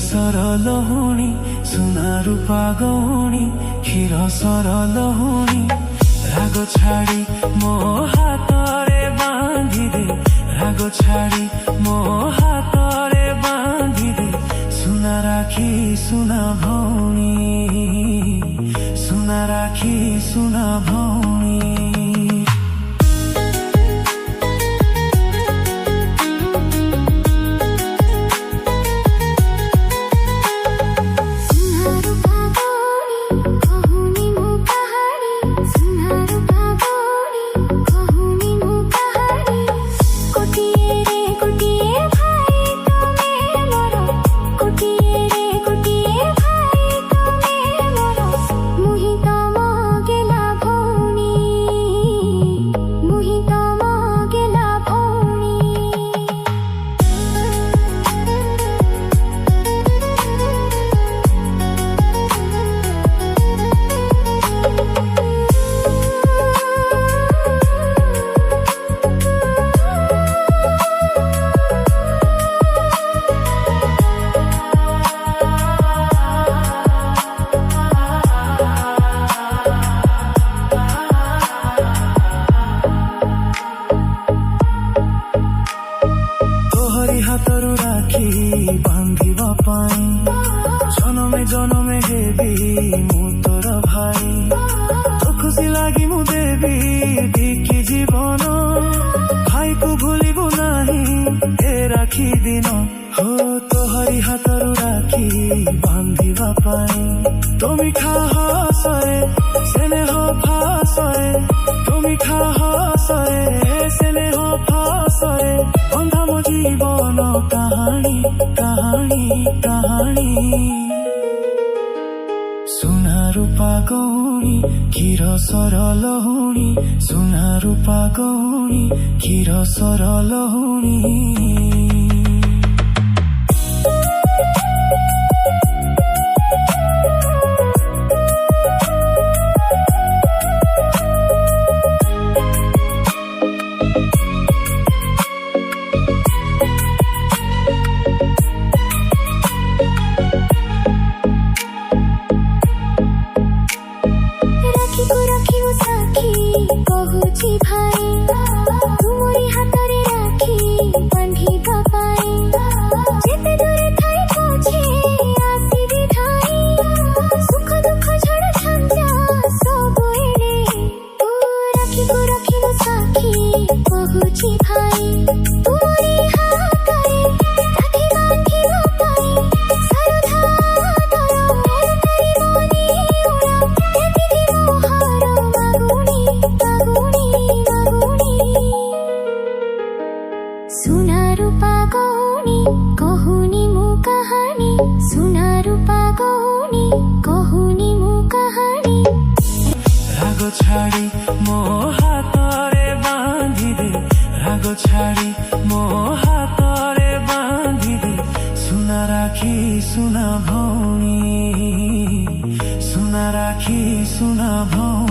ସରଲହୁଣୀ ସୁନା ରୂପା ଗଉଣୀ କ୍ଷୀର ସରଲହୁଣୀ ରାଗ ଛାଡ଼ି ମୋ ହାତରେ ବାନ୍ଧିଦେ ରାଗ ଛାଡ଼ି ମୋ ହାତରେ ବାନ୍ଧିଦେ ସୁନା ରାକ୍ଷୀ ସୁନା ଭଉଣୀ ସୁନା ରାକ୍ଷୀ ସୁନା ଭଉଣୀ। ହାତରୁ ରାକ୍ଷୀ ବାନ୍ଧିବା ପାଇଁ ଜନମେ ଜନମେ ହେବି ମୁଁ ତୋର ଭାଇ ତୋ ଖୁସି ଲାଗି ମୁଁ ଦେବି ଟିକି ଜୀବନ ଭାଇକୁ ଭୁଲିବୁ ନାହିଁ ଏ ରାକ୍ଷୀ ଦିନ ହୋ ତୋହରି ହାତରୁ ରାକ୍ଷୀ ବାନ୍ଧିବା ପାଇଁ ତୋ ମିଠା ହସରେ ସ୍ନେହ ଫାସରେ ତୋ ମିଠା ହସରେ ସ୍ନେହ ଫାସରେ ବନ୍ଧା ମୋ ଜୀବନ କାହାଣୀ କାହାଣୀ କାହାଣୀ ସୁନା ରୂପା ଗଉଣୀ କ୍ଷୀର ସରଲହୁଣୀ ସୁନା ରୂପା ଗଉଣୀ କ୍ଷୀର ସରଲହୁଣୀ। सुना रूपा गौनी कहुनी मु कहानी सुना रूपा गौनी कहुनी मु कहानी राग छाड़ी मो हातरे बांधी दे राग छाड़ी मो हातरे बांधी दे सुना राखी सुना भौणी सुना राखी सुना भौणी।